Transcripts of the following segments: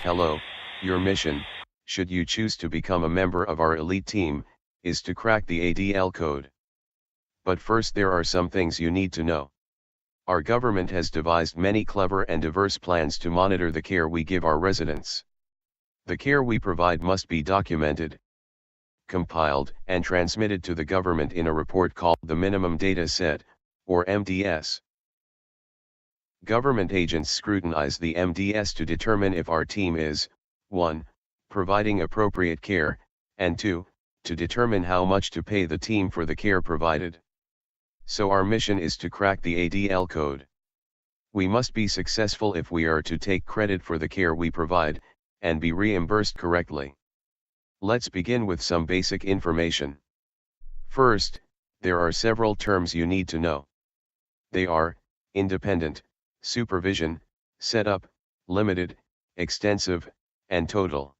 Hello, your mission, should you choose to become a member of our elite team, is to crack the ADL code. But first there are some things you need to know. Our government has devised many clever and diverse plans to monitor the care we give our residents. The care we provide must be documented, compiled and transmitted to the government in a report called the Minimum Data Set, or MDS. Government agents scrutinize the MDS to determine if our team is, 1. providing appropriate care, and 2. to determine how much to pay the team for the care provided. So our mission is to crack the ADL code. We must be successful if we are to take credit for the care we provide, and be reimbursed correctly. Let's begin with some basic information. First, there are several terms you need to know. They are independent, supervision, setup, limited, extensive, and total.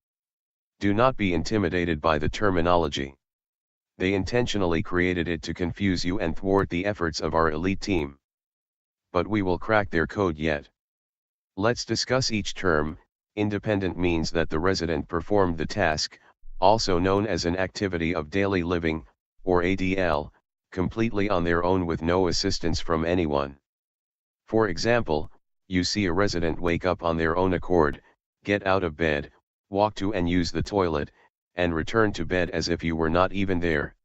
Do not be intimidated by the terminology. They intentionally created it to confuse you and thwart the efforts of our elite team. But we will crack their code yet. Let's discuss each term. Independent means that the resident performed the task, also known as an activity of daily living, or ADL, completely on their own with no assistance from anyone. For example, you see a resident wake up on their own accord, get out of bed, walk to and use the toilet, and return to bed as if you were not even there.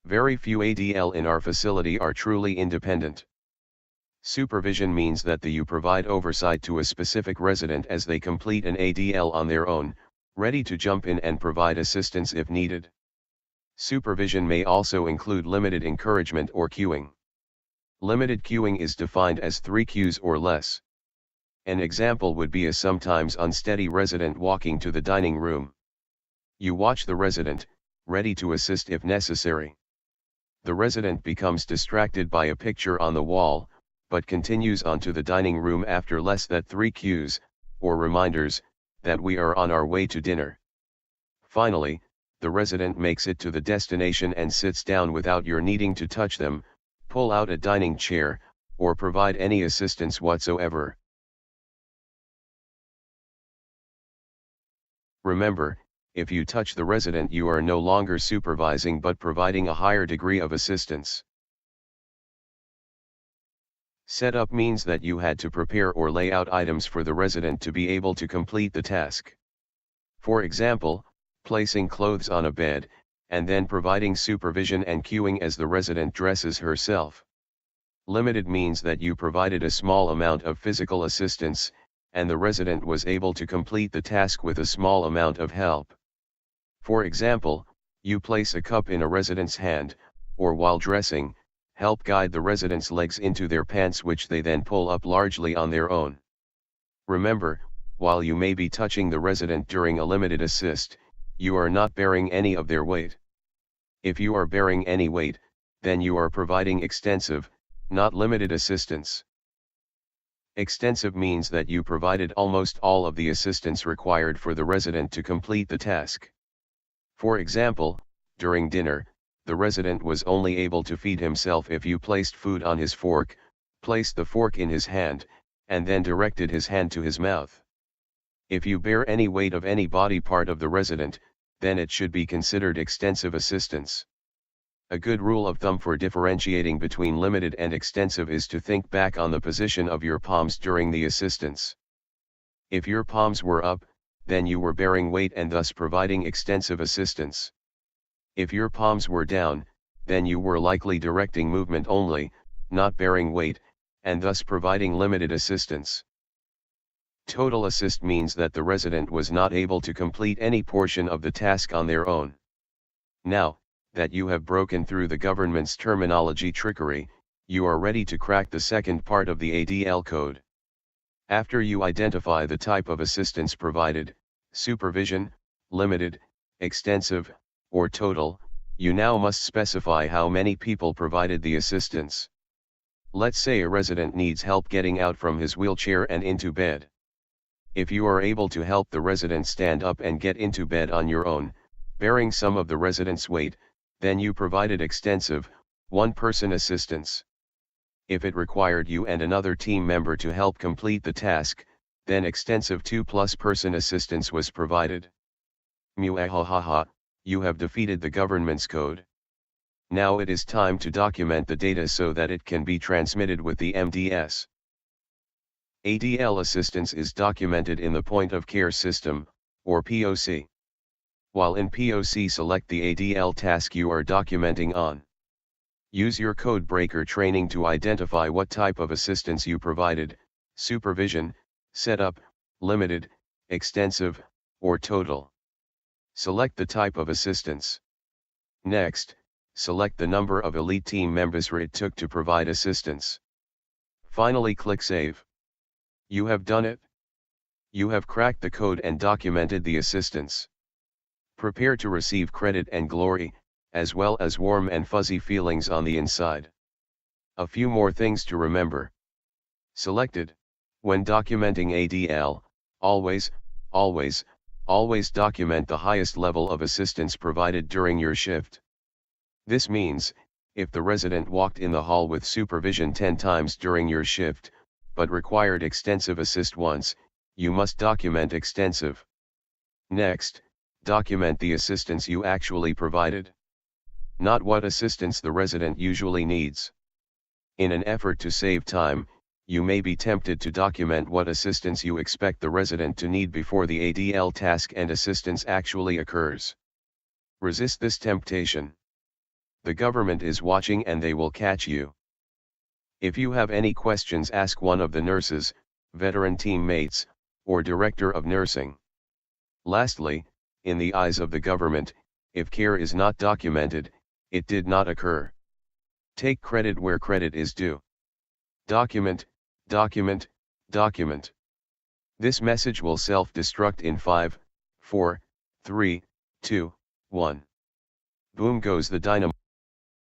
Very few ADL in our facility are truly independent. Supervision means that you provide oversight to a specific resident as they complete an ADL on their own, ready to jump in and provide assistance if needed. Supervision may also include limited encouragement or cueing. Limited cueing is defined as 3 cues or less. An example would be a sometimes unsteady resident walking to the dining room. You watch the resident, ready to assist if necessary. The resident becomes distracted by a picture on the wall, but continues on to the dining room after less than 3 cues, or reminders, that we are on our way to dinner. Finally, the resident makes it to the destination and sits down without your needing to touch them, pull out a dining chair, or provide any assistance whatsoever. Remember, if you touch the resident, you are no longer supervising but providing a higher degree of assistance. Setup means that you had to prepare or lay out items for the resident to be able to complete the task. For example, placing clothes on a bed, and then providing supervision and cueing as the resident dresses herself. Limited means that you provided a small amount of physical assistance, and the resident was able to complete the task with a small amount of help. For example, you place a cup in a resident's hand, or while dressing, help guide the resident's legs into their pants, which they then pull up largely on their own. Remember, while you may be touching the resident during a limited assist, you are not bearing any of their weight. If you are bearing any weight, then you are providing extensive, not limited assistance. Extensive means that you provided almost all of the assistance required for the resident to complete the task. For example, during dinner, the resident was only able to feed himself if you placed food on his fork, placed the fork in his hand, and then directed his hand to his mouth. If you bear any weight of any body part of the resident, then it should be considered extensive assistance. A good rule of thumb for differentiating between limited and extensive is to think back on the position of your palms during the assistance. If your palms were up, then you were bearing weight and thus providing extensive assistance. If your palms were down, then you were likely directing movement only, not bearing weight, and thus providing limited assistance. Total assist means that the resident was not able to complete any portion of the task on their own. Now, that you have broken through the government's terminology trickery, you are ready to crack the second part of the ADL code. After you identify the type of assistance provided, supervision, limited, extensive, or total, you now must specify how many people provided the assistance. Let's say a resident needs help getting out from his wheelchair and into bed. If you are able to help the resident stand up and get into bed on your own, bearing some of the resident's weight, then you provided extensive, one-person assistance. If it required you and another team member to help complete the task, then extensive 2+ person assistance was provided. Muahahaha, you have defeated the government's code. Now it is time to document the data so that it can be transmitted with the MDS. ADL assistance is documented in the point of care system, or POC. While in POC, select the ADL task you are documenting on. Use your code breaker training to identify what type of assistance you provided: supervision, setup, limited, extensive, or total. Select the type of assistance. Next, select the number of elite team members it took to provide assistance. Finally, click Save. You have done it. You have cracked the code and documented the assistance. Prepare to receive credit and glory, as well as warm and fuzzy feelings on the inside. A few more things to remember. Selected. When documenting ADL, always document the highest level of assistance provided during your shift. This means, if the resident walked in the hall with supervision 10 times during your shift, but required extensive assist once, you must document extensive. Next, document the assistance you actually provided. Not what assistance the resident usually needs. In an effort to save time, you may be tempted to document what assistance you expect the resident to need before the ADL task and assistance actually occurs. Resist this temptation. The government is watching and they will catch you. If you have any questions, ask one of the nurses, veteran teammates, or director of nursing. Lastly, in the eyes of the government, if care is not documented, it did not occur. Take credit where credit is due. Document, document, document. This message will self-destruct in 5, 4, 3, 2, 1. Boom goes the dynamite.